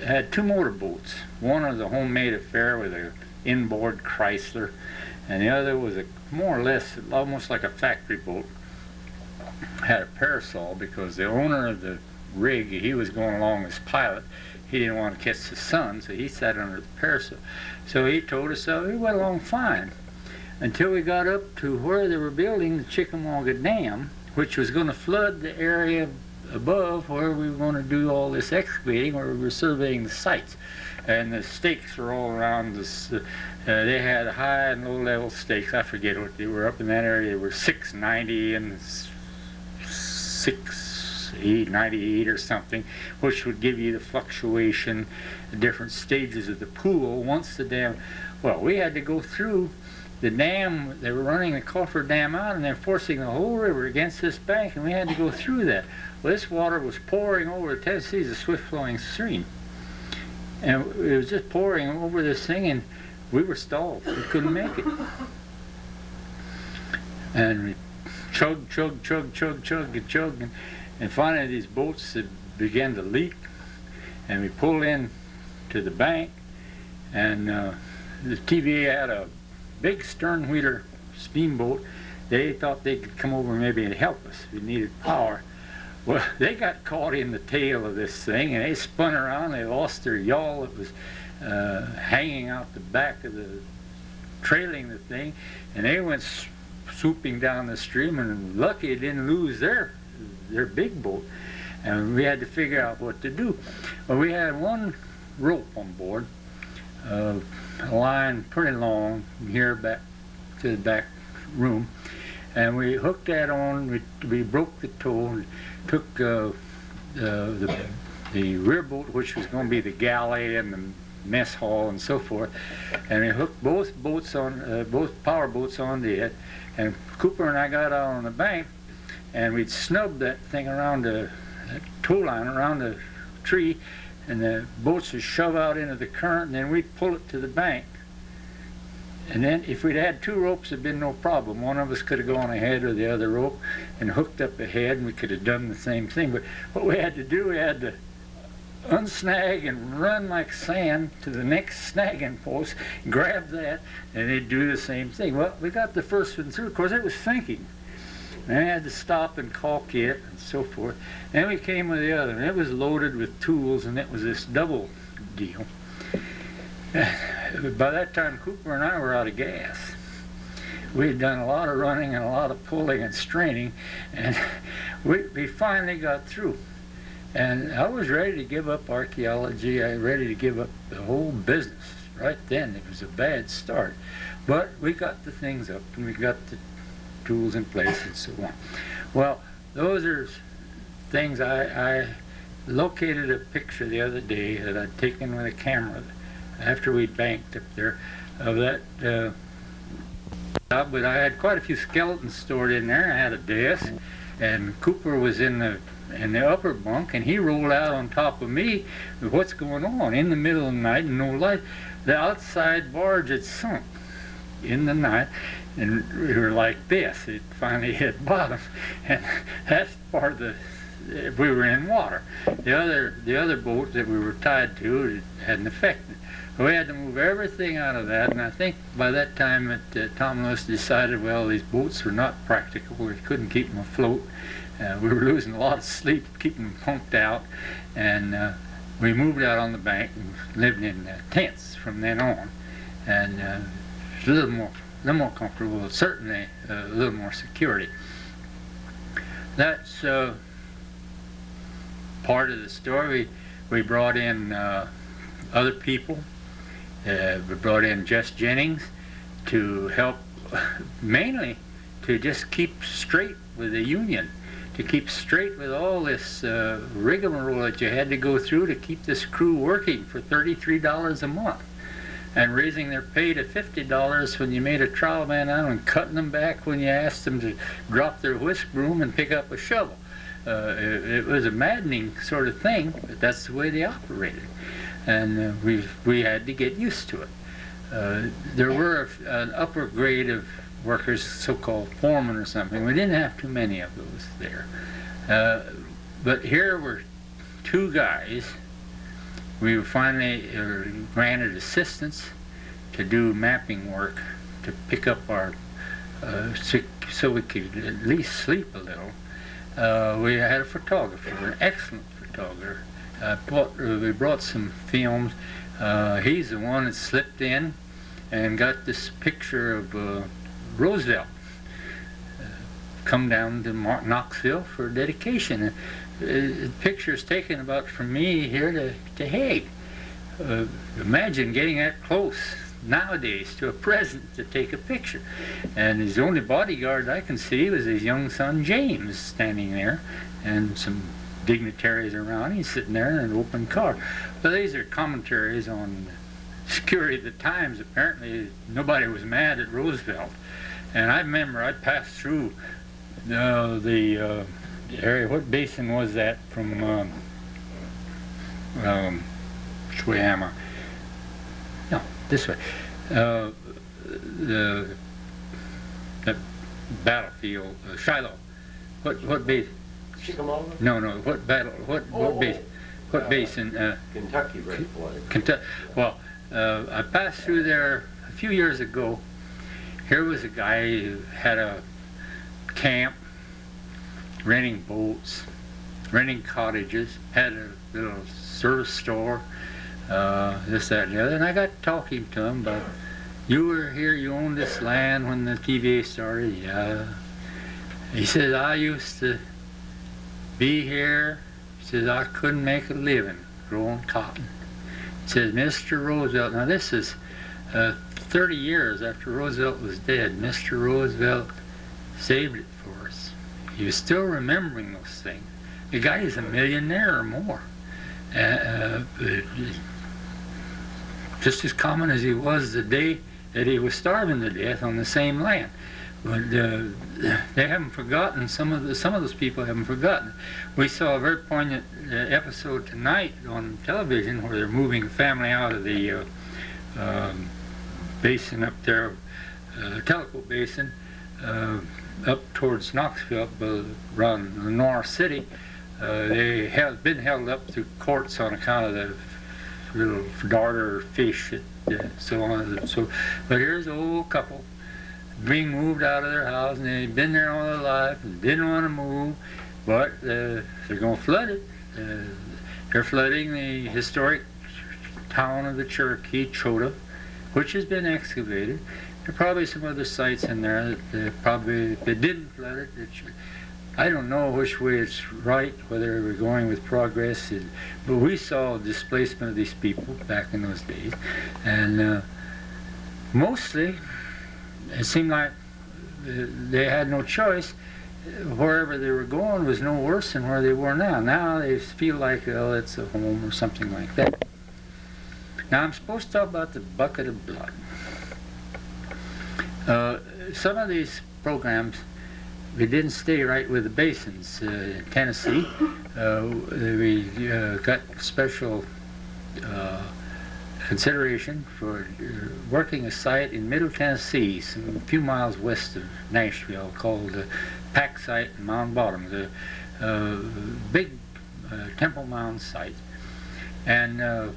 had two motorboats. One was a homemade affair with an inboard Chrysler, and the other was a more or less almost like a factory boat. Had a parasol because the owner of the rig, he was going along as pilot. He didn't want to catch the sun, so he sat under the parasol. So he told us we went along fine until we got up to where they were building the Chickamauga Dam, which was going to flood the area above where we were going to do all this excavating, where we were surveying the sites. And the stakes were all around this. They had high and low level stakes. I forget what they were. Up in that area, they were 690 and 698 or something, which would give you the fluctuation, the different stages of the pool once the dam. Well, we had to go through the dam. They were running the Coffer Dam out, and they're forcing the whole river against this bank, and we had to go through that. Well, this water was pouring over the Tennessee, a swift-flowing stream, and it was just pouring over this thing, and we were stalled. We couldn't make it. And we chug, and finally these boats began to leak, and we pulled in to the bank, and the TVA had a big stern-wheeler steamboat. They thought they could come over maybe and help us. We needed power. Well, they got caught in the tail of this thing, and they spun around. They lost their yawl that was hanging out the back of the, trailing the thing, and they went swooping down the stream, and lucky it didn't lose their big boat. And we had to figure out what to do. Well, we had one rope on board, a line pretty long here back to the back room, and we hooked that on. We broke the tow and took the rear boat, which was going to be the galley and the mess hall and so forth, and we hooked both boats on, both power boats onto it. And Cooper and I got out on the bank, and we'd snub that thing around that tow line around the tree, and the boats would shove out into the current, and then we'd pull it to the bank. And then if we'd had two ropes, it'd been no problem. One of us could have gone ahead with the other rope and hooked up ahead, and we could have done the same thing. But what we had to do, we had to unsnag and run like sand to the next snagging post, grab that, and they'd do the same thing. Well, we got the first one through. Of course, it was sinking. And I had to stop and caulk it and so forth. Then we came with the other, and it was loaded with tools, and it was this double deal. By that time, Cooper and I were out of gas. We had done a lot of running and a lot of pulling and straining, and we finally got through. And I was ready to give up archaeology. I was ready to give up the whole business. Right then, it was a bad start. But we got the things up, and we got the tools in place and so on. Well, those are things. I located a picture the other day that I'd taken with a camera after we'd banked up there of that job, but I had quite a few skeletons stored in there. I had a desk, and Cooper was in the upper bunk, and he rolled out on top of me with what's going on in the middle of the night and no light. The outside barge had sunk in the night, and we were like this. It finally hit bottom, and that's part of we were in water. The other boat that we were tied to hadn't affected. We had to move everything out of that, and I think by that time Tom Lewis decided, well, these boats were not practicable. We couldn't keep them afloat. We were losing a lot of sleep keeping them pumped out, and we moved out on the bank and lived in tents from then on, and a little more comfortable, certainly a little more security. That's part of the story. We brought in other people. We brought in Jess Jennings to help, mainly to just keep straight with the union, to keep straight with all this rigmarole that you had to go through to keep this crew working for $33 a month, and raising their pay to $50 when you made a trial man out, and cutting them back when you asked them to drop their whisk broom and pick up a shovel. It was a maddening sort of thing, but that's the way they operated, and we had to get used to it. There were an upper grade of workers, so-called foremen or something. We didn't have too many of those there. But here were two guys. We were finally granted assistance to do mapping work, to pick up our, so we could at least sleep a little. We had a photographer, an excellent photographer. We brought some films. He's the one that slipped in and got this picture of Roosevelt come down to Knoxville for dedication. The picture is taken about from me here to Haag. Imagine getting that close nowadays to a president to take a picture. And his only bodyguard I can see was his young son James standing there, and some dignitaries around. He's sitting there in an open car. But these are commentaries on security at the times. Apparently nobody was mad at Roosevelt. And I remember I passed through the area. What basin was that from Schwayama? No, this way. The battlefield, Shiloh. What basin? Chickamauga? No. What battle? What basin? What basin? Kentucky Great Flood. Kentucky. Well, I passed through there a few years ago. Here was a guy who had a camp, renting boats, renting cottages, had a little service store, this, that, and the other. And I got talking to him about, you were here, you owned this land when the TVA started. Yeah. He says, I used to be here. He says, I couldn't make a living growing cotton. He says, Mr. Roosevelt, now this is 30 years after Roosevelt was dead, Mr. Roosevelt saved it for us. He was still remembering those things. The guy is a millionaire or more. Just as common as he was the day that he was starving to death on the same land. But they haven't forgotten, some of those people haven't forgotten. We saw a very poignant episode tonight on television where they're moving a family out of the basin up there, Tellico Basin, up towards Knoxville, around Lenore City. They have been held up through courts on account of the little darter fish, so on and so. But here's an old couple being moved out of their house, and they've been there all their life and didn't want to move, but they're going to flood it. They're flooding the historic town of the Cherokee, Chota, which has been excavated. There are probably some other sites in there that they didn't flood it. I don't know which way it's right, whether we're going with progress, but we saw displacement of these people back in those days, and mostly it seemed like they had no choice. Wherever they were going was no worse than where they were now. Now they feel like, oh, it's a home or something like that. Now I'm supposed to talk about the bucket of blood. Some of these programs, we didn't stay right with the basins. In Tennessee, we got special consideration for working a site in Middle Tennessee, a few miles west of Nashville, called the Pack Site in Mound Bottom, the big Temple Mound site. And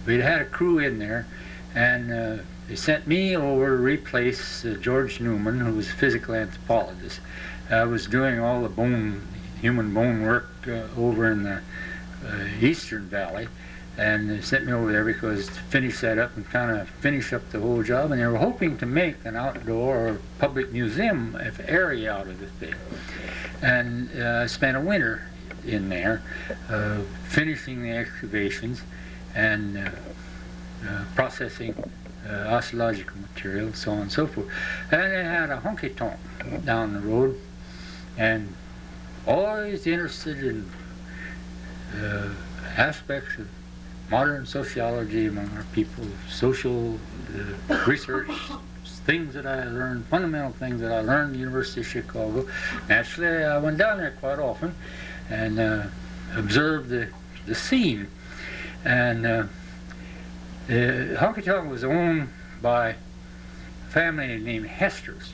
we'd had a crew in there, and they sent me over to replace George Newman, who was a physical anthropologist. I was doing all the human bone work over in the Eastern Valley, and they sent me over there because to finish that up and kind of finish up the whole job, and they were hoping to make an outdoor or public museum area out of the thing. And I spent a winter in there finishing the excavations and processing archaeological material, so on and so forth. And they had a honky-tonk down the road, and always interested in aspects of modern sociology among our people, social research, things that I learned, fundamental things that I learned at the University of Chicago. Naturally, I went down there quite often and observed the scene. And the honky-tonk was owned by a family named Hester's.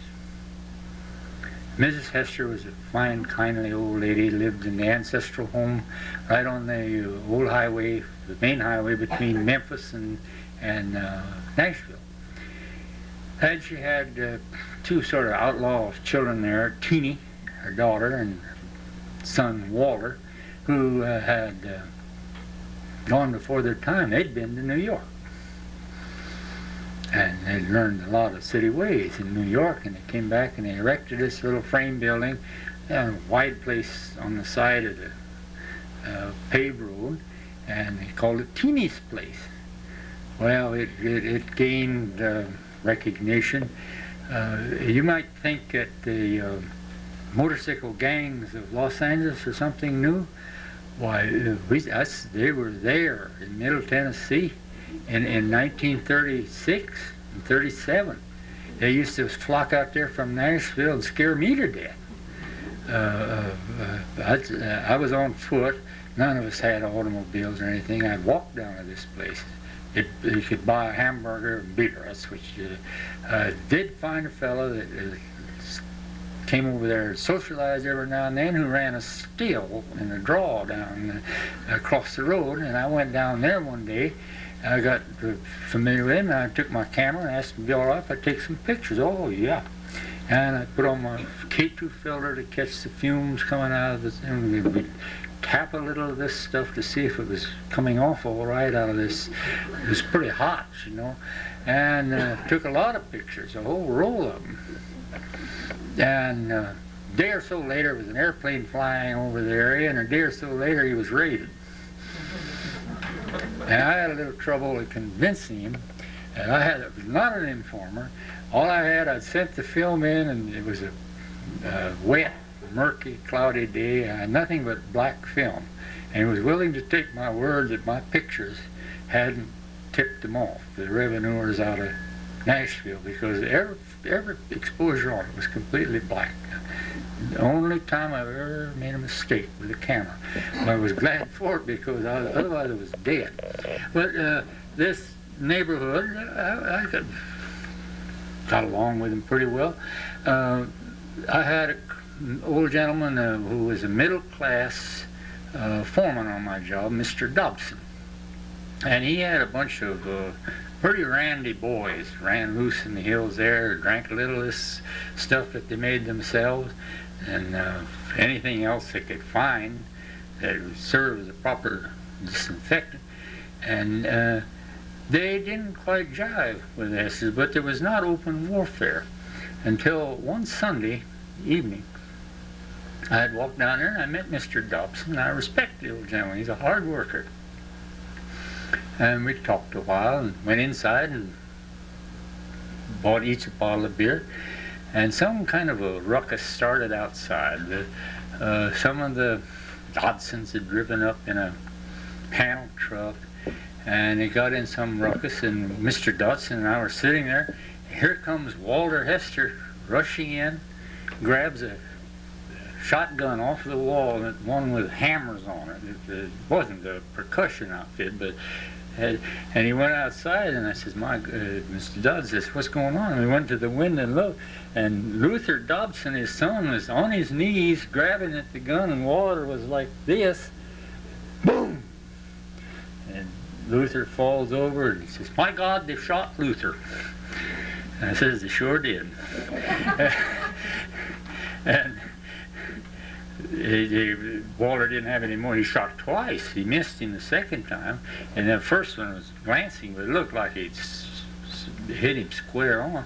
Mrs. Hester was a fine, kindly old lady, lived in the ancestral home right on the old highway, the main highway between Memphis and Nashville. And she had two sort of outlaw children there, Teeny, her daughter, and son Walter, who had gone before their time. They'd been to New York. And they'd learned a lot of city ways in New York, and they came back and they erected this little frame building, a wide place on the side of the paved road, and they called it Teeny's Place. Well, it gained recognition. You might think that the motorcycle gangs of Los Angeles or something new. Why, they were there in Middle Tennessee in 1936 and 37. They used to flock out there from Nashville and scare me to death. I was on foot. None of us had automobiles or anything. I'd walk down to this place. You could buy a hamburger and beer. That's what you did. Find a fellow that came over there and socialized every now and then, who ran a still and a draw down across the road. And I went down there one day. I got familiar with him, and I took my camera and asked him, be all right if I take some pictures? Oh, yeah. And I put on my K2 filter to catch the fumes coming out of this, and we'd tap a little of this stuff to see if it was coming off all right out of this. It was pretty hot, you know, and took a lot of pictures, a whole roll of them. And a day or so later, there was an airplane flying over the area, and a day or so later, he was raided. And I had a little trouble in convincing him that I was not an informer. All I had, I'd sent the film in, and it was a wet, murky, cloudy day. I had nothing but black film. And he was willing to take my word that my pictures hadn't tipped them off, the revenuers out of Nashville, because every exposure on it was completely black. The only time I've ever made a mistake with a camera. Well, I was glad for it, because otherwise I was dead. But this neighborhood, I got along with them pretty well. I had old gentleman who was a middle class foreman on my job, Mr. Dobson. And he had a bunch of pretty randy boys, ran loose in the hills there, drank a little of this stuff that they made themselves, and anything else they could find that would serve as a proper disinfectant. And they didn't quite jive with this, but there was not open warfare until one Sunday evening. I had walked down there and I met Mr. Dobson. I respect the old gentleman. He's a hard worker. And we talked a while and went inside and bought each a bottle of beer. And some kind of a ruckus started outside. Some of the Dodsons had driven up in a panel truck, and they got in some ruckus, and Mr. Dodson and I were sitting there. Here comes Walter Hester rushing in, grabs a shotgun off the wall, one with hammers on it. It wasn't a percussion outfit, but and he went outside, and I says, Mr. Dodds, what's going on? And we went to the window and looked, and Luther Dobson, his son, was on his knees grabbing at the gun, and Walter was like this. Boom! And Luther falls over, and he says, my God, they shot Luther. And I says, they sure did. And Walter didn't have any more. He shot twice. He missed him the second time, and the first one was glancing, but it looked like he'd hit him square on.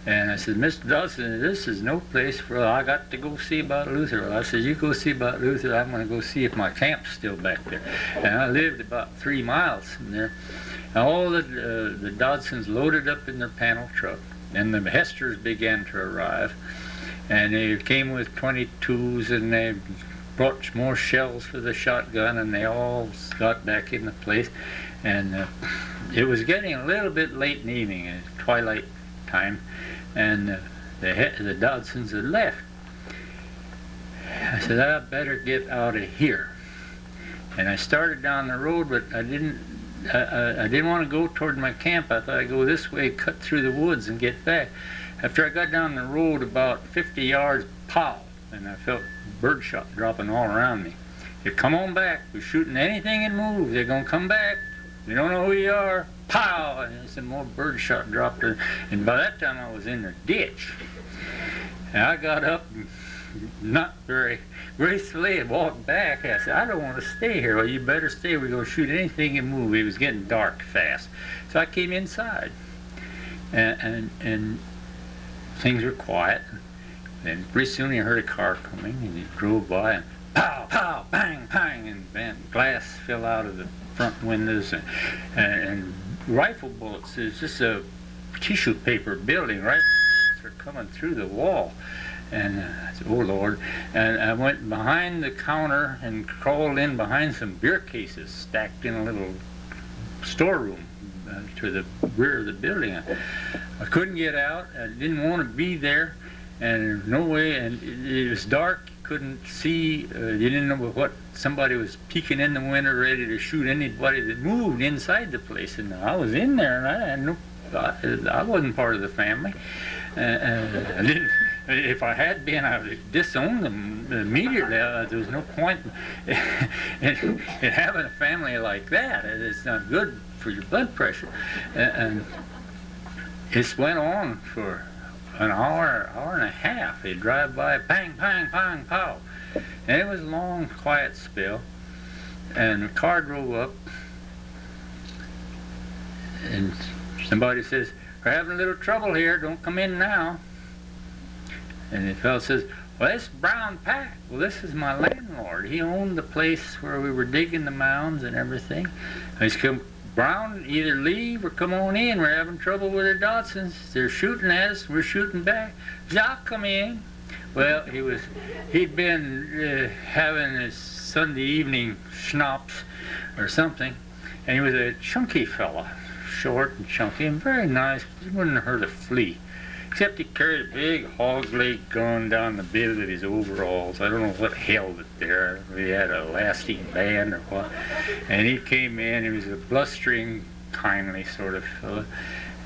And I said, Mr. Dodson, this is no place for, I got to go see about Luther. Well, I said, you go see about Luther, I'm going to go see if my camp's still back there. And I lived about 3 miles from there. And all the Dodsons loaded up in their panel truck, and the Hesters began to arrive. And they came with 22s, and they brought more shells for the shotgun, and they all got back into place. And it was getting a little bit late in the evening, twilight time, and the Dodsons had left. I said, I better get out of here. And I started down the road, but I didn't want to go toward my camp. I thought I'd go this way, cut through the woods, and get back. After I got down the road about 50 yards, pow, and I felt birdshot dropping all around me. They come on back. We're shooting anything that moves. They're going to come back. We don't know who you are. Pow! And some more birdshot dropped her. And by that time, I was in the ditch. And I got up, not very gracefully, and walked back. I said, I don't want to stay here. Well, you better stay. We're going to shoot anything that moves. It was getting dark fast. So I came inside. And things were quiet, and pretty soon I heard a car coming, and he drove by, and pow, pow, bang, bang, and glass fell out of the front windows, and rifle bullets. It's just a tissue paper building, right? They're coming through the wall, and I said, oh Lord. And I went behind the counter and crawled in behind some beer cases stacked in a little storeroom to the rear of the building. I couldn't get out. I didn't want to be there, and there's no way. And it was dark. You couldn't see. You didn't know what. Somebody was peeking in the window, ready to shoot anybody that moved inside the place. And I was in there, and I had no. I wasn't part of the family. I didn't. If I had been, I would disown them immediately. There was no point in having a family like that. It's not good for your blood pressure. And this went on for an hour and a half. They'd drive by, bang, bang, bang, pow. And it was a long, quiet spell. And the car drove up, and somebody says, we're having a little trouble here, don't come in now. And the fellow says, well, this is Brown Pack. Well, this is my landlord. He owned the place where we were digging the mounds and everything. And he's come, Brown, either leave or come on in. We're having trouble with the Dodsons. They're shooting at us. We're shooting back. He said, I'll come in. Well, he'd been having his Sunday evening schnapps or something, and he was a chunky fella, short and chunky and very nice. He wouldn't hurt a flea. Except he carried a big hog leg gun down the bit of his overalls. I don't know what held it there. He had a lasting band or what. And he came in, he was a blustering, kindly sort of fellow.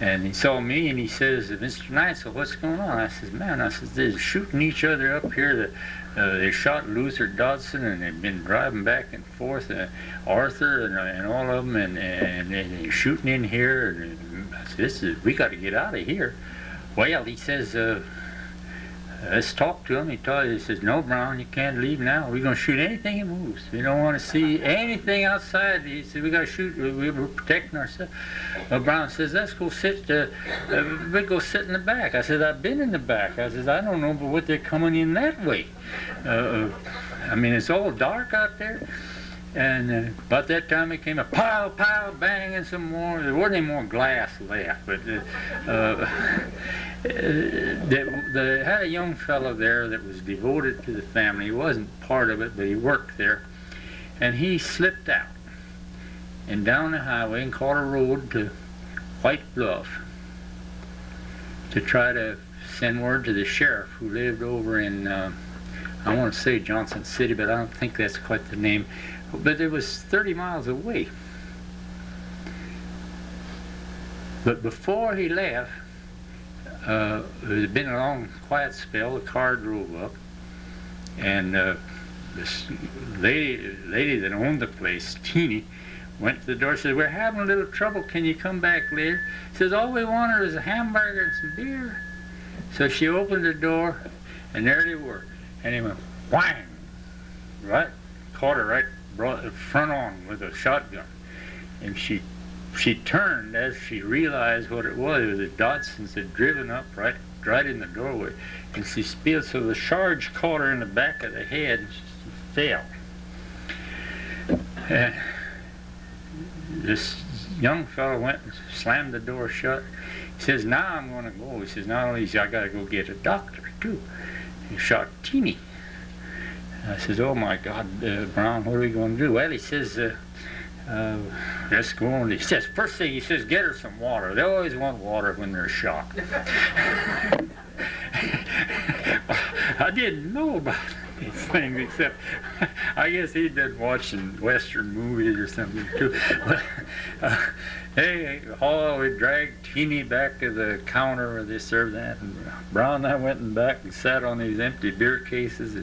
And he saw me and he says, Mr. Neitzel, what's going on? I says, man, they're shooting each other up here. They shot Luther Dodson and they've been driving back and forth, Arthur and all of them, and they're shooting in here. And I said, we got to get out of here. Well, he says, let's talk to him. He says, no, Brown, you can't leave now. We're going to shoot anything that moves. We don't want to see anything outside. He said, we got to shoot. We're protecting ourselves. Well, Brown says, let's go sit. We go sit in the back. I said, I've been in the back. I said, I don't know but what they're coming in that way. I mean, it's all dark out there. And about that time it came a pow, pow, bang, and some more. There wasn't any more glass left, but they had a young fellow there that was devoted to the family. He wasn't part of it, but he worked there. And he slipped out and down the highway and caught a road to White Bluff to try to send word to the sheriff who lived over in, I want to say Johnson City, but I don't think that's quite the name. But it was 30 miles away. But before he left, it had been a long quiet spell. The car drove up, and this lady that owned the place, Teeny, went to the door and said, we're having a little trouble. Can you come back later? Says, all we wanted was a hamburger and some beer. So she opened the door, and there they were. And he went, whang! Right? Caught her right front on with a shotgun. And she turned as she realized what it was. It was the Dodsons had driven up right in the doorway. And she spilled, so the charge caught her in the back of the head and she fell. And this young fellow went and slammed the door shut. He says, now I'm going to go. He says, not only I got to go get a doctor, too. He shot Teeny. I says, oh my God, Brown, what are we going to do? Well, he says, let's go on. He says, first thing, he says, get her some water. They always want water when they're shot. I didn't know about these things, except I guess he'd been watching Western movies or something too. But, hey, we dragged Teeny back to the counter where they served that, and Brown and I went in back and sat on these empty beer cases.